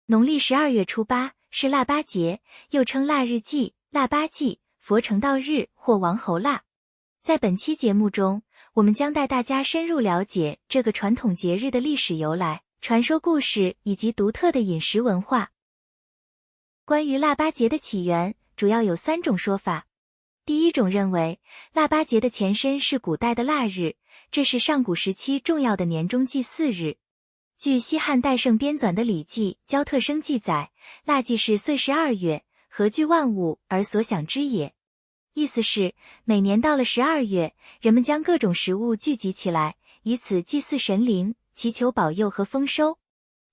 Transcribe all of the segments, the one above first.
农历12月初8是腊八节，又称腊日祭、腊八祭、佛成道日或王侯腊。在本期节目中，我们将带大家深入了解这个传统节日的历史由来、传说故事以及独特的饮食文化。关于腊八节的起源，主要有3种说法。第一种认为，腊八节的前身是古代的腊日，这是上古时期重要的年终祭祀日。据西汉代圣编纂的《礼记·交特生》记载，腊祭是岁12月，合聚万物而所享之也。意思是，每年到了12月，人们将各种食物聚集起来，以此祭祀神灵，祈求保佑和丰收。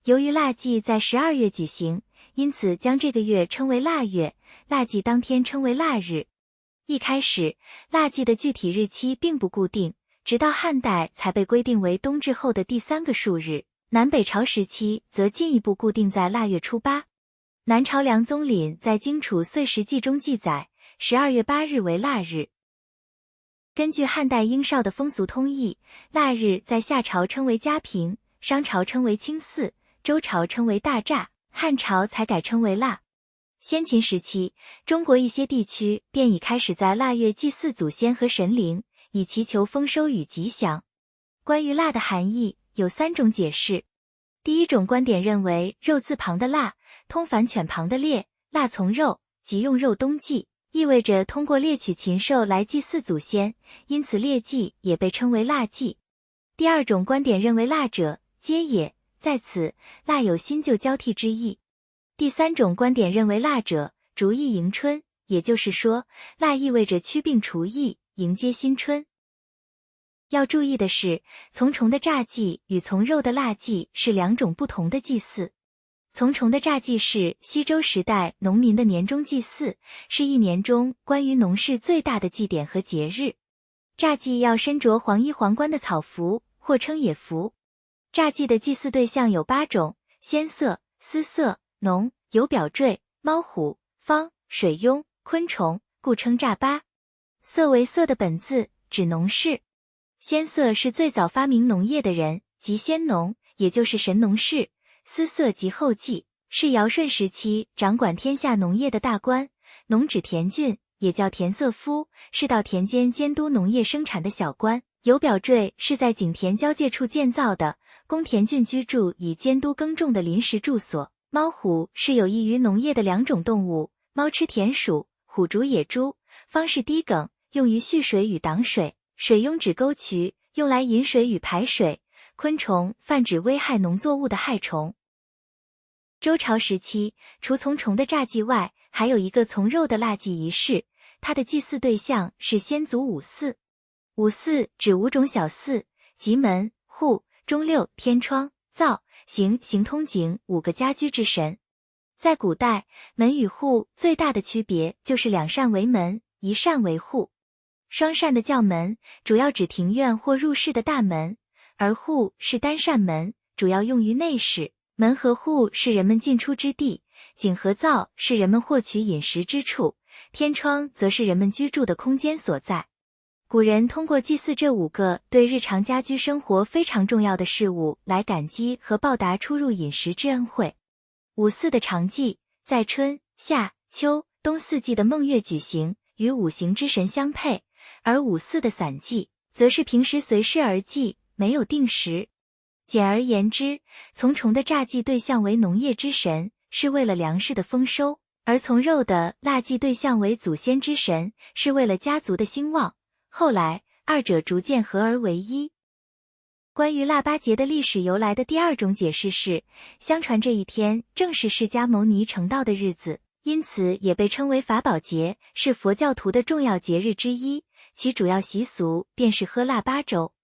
由于腊祭在12月举行，因此将这个月称为腊月，腊祭当天称为腊日。一开始，腊祭的具体日期并不固定，直到汉代才被规定为冬至后的第3个数日。南北朝时期则进一步固定在腊月初8。南朝梁宗懔在《荆楚岁时记》中记载，12月8日为腊日。根据汉代殷绍的风俗通义，腊日在夏朝称为嘉平，商朝称为清祀，周朝称为大乍，汉朝才改称为腊。先秦时期，中国一些地区便已开始在腊月祭祀祖先和神灵，以祈求丰收与吉祥。关于腊的含义，有3种解释。第一种观点认为，肉字旁的腊，通反犬旁的猎，腊从肉，即用肉冬祭，意味着通过猎取禽兽来祭祀祖先，因此猎祭也被称为腊祭。第二种观点认为，腊者，皆也，在此，腊有新旧交替之意。第三种观点认为，腊者，逐意迎春，也就是说，腊意味着驱病除疫，迎接新春。要注意的是，从虫的炸祭与从肉的腊祭是2种不同的祭祀。从虫的炸祭是西周时代农民的年终祭祀，是一年中关于农事最大的祭典和节日。炸祭要身着黄衣皇冠的草服，或称野服。炸祭的祭祀对象有8种：鲜色、丝色、农、有表坠、猫虎、方、水庸、昆虫，故称炸八。色为色的本字，指农事。鲜色是最早发明农业的人，即先农，也就是神农氏。丝色即后稷，是尧舜时期掌管天下农业的大官。农指田郡，也叫田瑟夫，是到田间监督农业生产的小官。有表坠是在井田交界处建造的，供田郡居住以监督耕种的临时住所。猫虎是有益于农业的2种动物，猫吃田鼠，虎逐野猪。方是堤埂，用于蓄水与挡水。水庸指沟渠，用来引水与排水。昆虫泛指危害农作物的害虫。周朝时期，除从虫的炸祭外，还有一个从肉的腊祭仪式，它的祭祀对象是先祖五祀。五祀指5种小祀，即门、户、中六、天窗、灶、行通井5个家居之神。在古代，门与户最大的区别就是2扇为门，1扇为户。双扇的叫门，主要指庭院或入室的大门，而户是单扇门，主要用于内室。门和户是人们进出之地，井和灶是人们获取饮食之处，天窗则是人们居住的空间所在。古人通过祭祀这5个对日常家居生活非常重要的事物来感激和报答出入饮食之恩惠。五祀的常祭在春、夏、秋、冬4季的孟月举行，与5行之神相配，而五祀的散祭则是平时随事而祭，没有定时。简而言之，从虫的炸祭对象为农业之神，是为了粮食的丰收，而从肉的腊祭对象为祖先之神，是为了家族的兴旺。后来，2者逐渐合而为一。关于腊八节的历史由来的第2种解释是，相传这一天正是释迦牟尼成道的日子，因此也被称为法宝节，是佛教徒的重要节日之一，其主要习俗便是喝腊八粥。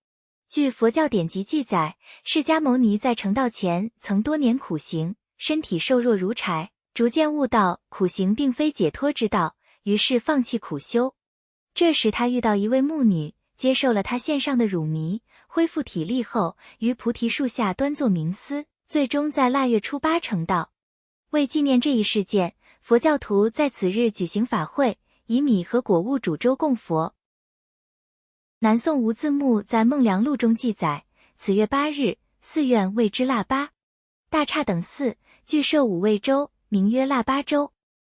据佛教典籍记载，释迦牟尼在成道前曾多年苦行，身体瘦弱如柴，逐渐悟到苦行并非解脱之道，于是放弃苦修。这时他遇到一位牧女，接受了他献上的乳糜，恢复体力后，于菩提树下端坐冥思，最终在腊月初8成道。为纪念这一事件，佛教徒在此日举行法会，以米和果物煮粥供佛。南宋吴自牧在《孟良录》中记载，此月8日，寺院谓之腊八。大刹等寺，俱设五味粥，名曰腊八粥。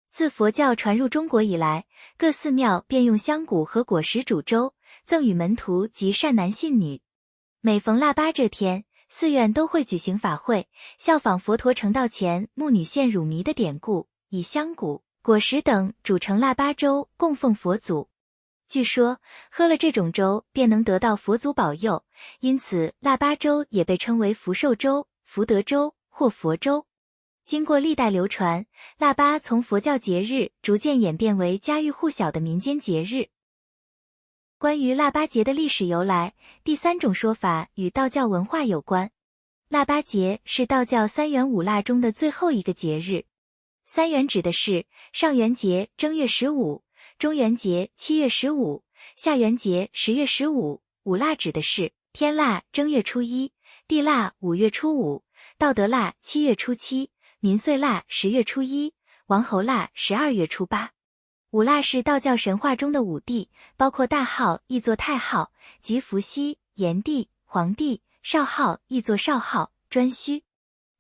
自佛教传入中国以来，各寺庙便用香骨和果实煮粥，赠与门徒及善男信女。每逢腊八这天，寺院都会举行法会，效仿佛陀成道前牧女献乳糜的典故，以香骨、果实等煮成腊八粥供奉佛祖。据说喝了这种粥便能得到佛祖保佑，因此腊八粥也被称为福寿粥、福德粥或佛粥。经过历代流传，腊八从佛教节日逐渐演变为家喻户晓的民间节日。关于腊八节的历史由来，第三种说法与道教文化有关。腊八节是道教三元五腊中的最后一个节日。三元指的是上元节正月15，中元节7月15，下元节10月15。五腊指的是天腊正月初1，地腊5月初5，道德腊7月初7，民岁腊10月初1，王侯腊12月初8。五腊是道教神话中的五帝，包括大号译作太昊即伏羲、炎帝、黄帝，少昊译作少昊、颛顼。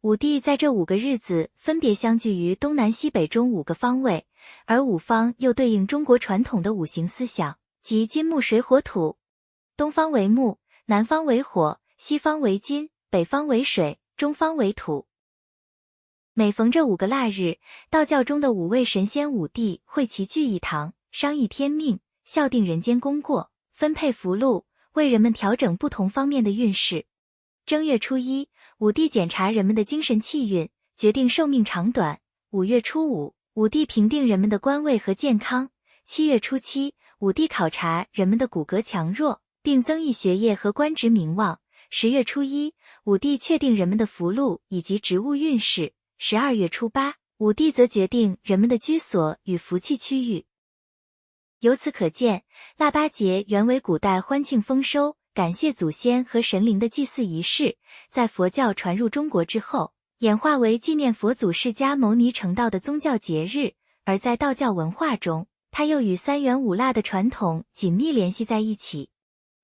五帝在这5个日子分别相聚于东南西北中5个方位，而五方又对应中国传统的五行思想，即金木水火土。东方为木，南方为火，西方为金，北方为水，中方为土。每逢这5个腊日，道教中的5位神仙五帝会齐聚一堂，商议天命，校定人间功过，分配福禄，为人们调整不同方面的运势。正月初1，五帝检查人们的精神气运，决定寿命长短。5月初5，五帝评定人们的官位和健康。7月初7，五帝考察人们的骨骼强弱，并增益学业和官职名望。10月初1，五帝确定人们的福禄以及职务运势。12月初8，五帝则决定人们的居所与福气区域。由此可见，腊八节原为古代欢庆丰收、感谢祖先和神灵的祭祀仪式，在佛教传入中国之后，演化为纪念佛祖释迦牟尼成道的宗教节日，而在道教文化中，它又与三元五腊的传统紧密联系在一起。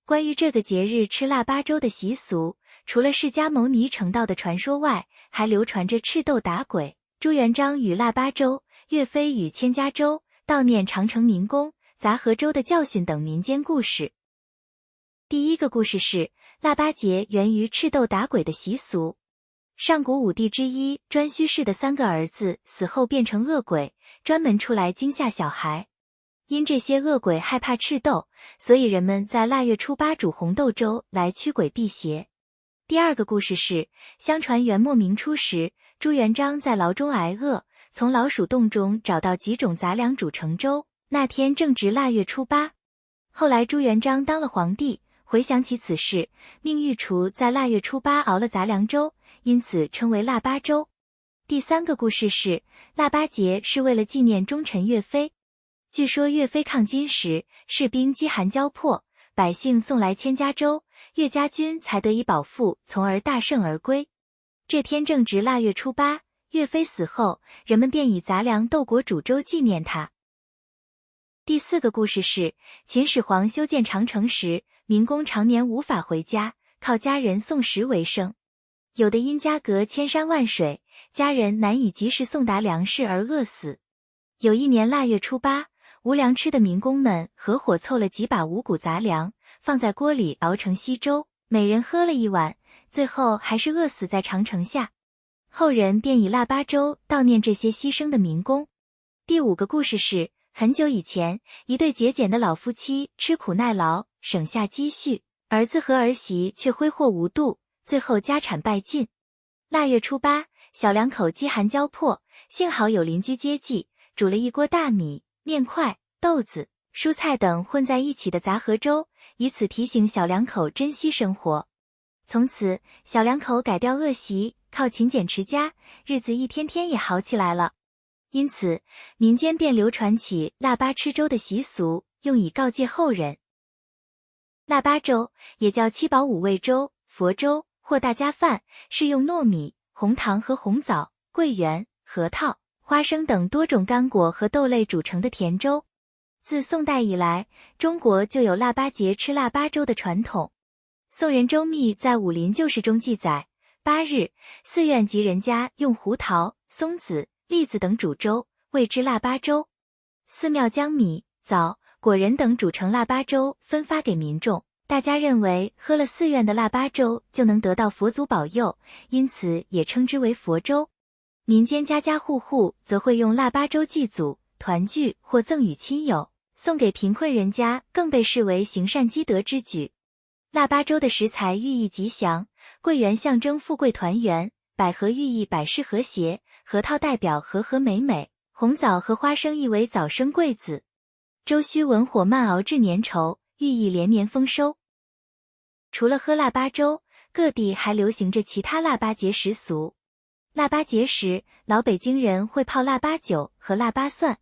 关于这个节日吃腊八粥的习俗，除了释迦牟尼成道的传说外，还流传着赤豆打鬼、朱元璋与腊八粥、岳飞与千家粥、悼念长城民工、杂河粥的教训等民间故事。第一个故事是腊八节源于赤豆打鬼的习俗。上古五帝之一颛顼氏的3个儿子死后变成恶鬼，专门出来惊吓小孩。因这些恶鬼害怕赤豆，所以人们在腊月初8煮红豆粥来驱鬼辟邪。第二个故事是，相传元末明初时，朱元璋在牢中挨饿，从老鼠洞中找到几种杂粮煮成粥，那天正值腊月初8。后来朱元璋当了皇帝，回想起此事，命御厨在腊月初8熬了杂粮粥，因此称为腊八粥。第三个故事是，腊八节是为了纪念忠臣岳飞。据说岳飞抗金时，士兵饥寒交迫，百姓送来千家粥，岳家军才得以饱腹，从而大胜而归。这天正值腊月初8，岳飞死后，人们便以杂粮豆果煮粥纪念他。第四个故事是，秦始皇修建长城时，民工常年无法回家，靠家人送食为生。有的因家隔千山万水，家人难以及时送达粮食而饿死。有一年腊月初8，无粮吃的民工们合伙凑了几把五谷杂粮，放在锅里熬成稀粥，每人喝了一碗，最后还是饿死在长城下。后人便以腊八粥悼念这些牺牲的民工。第五个故事是，很久以前，一对节俭的老夫妻吃苦耐劳，省下积蓄，儿子和儿媳却挥霍无度，最后家产败尽。腊月初8，小两口饥寒交迫，幸好有邻居接济，煮了一锅大米、面块、豆子、蔬菜等混在一起的杂合粥，以此提醒小两口珍惜生活。从此，小两口改掉恶习，靠勤俭持家，日子一天天也好起来了。因此，民间便流传起腊八吃粥的习俗，用以告诫后人。腊八粥也叫七宝五味粥、佛粥或大家饭，是用糯米、红糖和红枣、桂圆、核桃、花生等多种干果和豆类煮成的甜粥。自宋代以来，中国就有腊八节吃腊八粥的传统。宋人周密在《武林旧事》中记载， 8日，寺院及人家用胡桃、松子、栗子等煮粥，谓之腊八粥。寺庙将米、枣、果仁等煮成腊八粥，分发给民众。大家认为喝了寺院的腊八粥就能得到佛祖保佑，因此也称之为佛粥。民间家家户户则会用腊八粥祭祖、团聚或赠与亲友，送给贫困人家更被视为行善积德之举。腊八粥的食材寓意吉祥，桂圆象征富贵团圆，百合寓意百事和谐，核桃代表和和美美，红枣和花生意为早生贵子。粥须文火慢熬至粘稠，寓意连年丰收。除了喝腊八粥，各地还流行着其他腊八节习俗。腊八节时，老北京人会泡腊八酒和腊八蒜。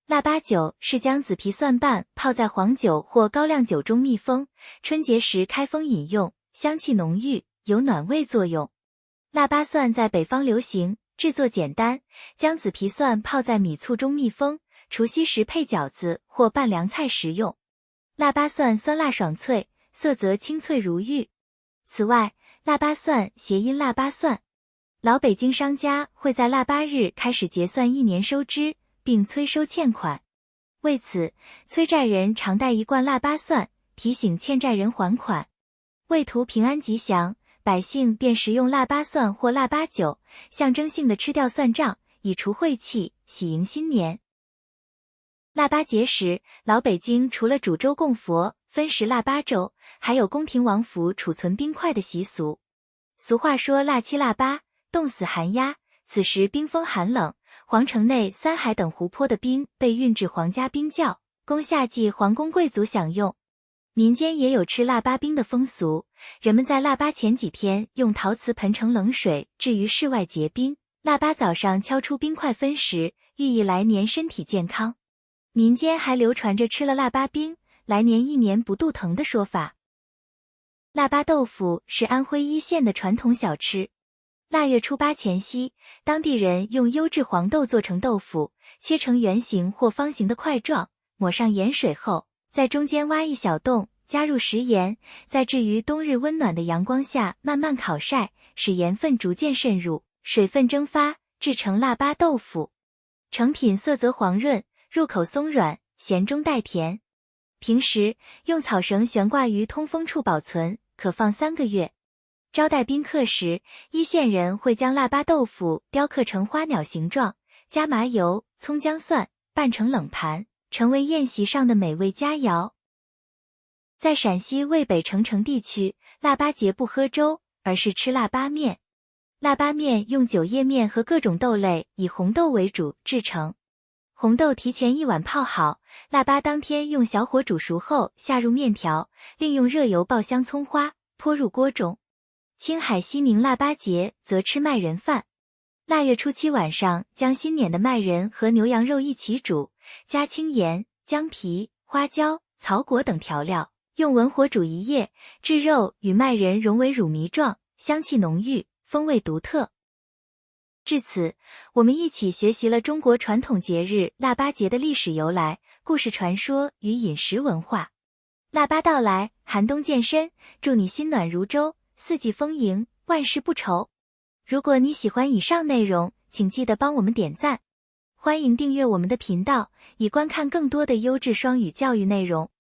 腊八酒是将紫皮蒜瓣泡在黄酒或高粱酒中密封，春节时开封饮用，香气浓郁，有暖胃作用。腊八蒜在北方流行，制作简单，将紫皮蒜泡在米醋中密封，除夕时配饺子或拌凉菜食用。腊八蒜酸辣爽脆，色泽清脆如玉。此外，腊八蒜谐音腊八蒜，老北京商家会在腊八日开始结算一年收支，并催收欠款。为此，催债人常带一罐腊八蒜，提醒欠债人还款。为图平安吉祥，百姓便食用腊八蒜或腊八酒，象征性的吃掉蒜账，以除晦气，喜迎新年。腊八节时，老北京除了煮粥供佛、分食腊八粥，还有宫廷王府储存冰块的习俗。俗话说腊七腊八，冻死寒鸦，此时冰封寒冷，皇城内三海等湖泊的冰被运至皇家冰窖，供夏季皇宫贵族享用。民间也有吃腊八冰的风俗，人们在腊八前几天用陶瓷盆盛冷水置于室外结冰，腊八早上敲出冰块分食，寓意来年身体健康。民间还流传着吃了腊八冰，来年一年不肚疼的说法。腊八豆腐是安徽一县的传统小吃。腊月初八前夕，当地人用优质黄豆做成豆腐，切成圆形或方形的块状，抹上盐水后，在中间挖一小洞，加入食盐，再置于冬日温暖的阳光下慢慢烤晒，使盐分逐渐渗入，水分蒸发，制成腊八豆腐。成品色泽黄润，入口松软，咸中带甜。平时用草绳悬挂于通风处保存，可放3个月。招待宾客时，一县人会将腊八豆腐雕刻成花鸟形状，加麻油、葱姜蒜，拌成冷盘，成为宴席上的美味佳肴。在陕西渭北澄城地区，腊八节不喝粥，而是吃腊八面。腊八面用韭叶面和各种豆类以红豆为主制成。红豆提前1晚泡好，腊八当天用小火煮熟后下入面条，另用热油爆香葱花，泼入锅中。青海西宁腊八节则吃麦仁饭。腊月初7晚上，将新碾的麦仁和牛羊肉一起煮，加青盐、姜皮、花椒、草果等调料，用文火煮1夜，至肉与麦仁融为乳糜状，香气浓郁，风味独特。至此，我们一起学习了中国传统节日腊八节的历史由来、故事传说与饮食文化。腊八到来，寒冬渐深，祝你心暖如粥，四季丰盈，万事不愁。如果你喜欢以上内容，请记得帮我们点赞。欢迎订阅我们的频道，以观看更多的优质双语教育内容。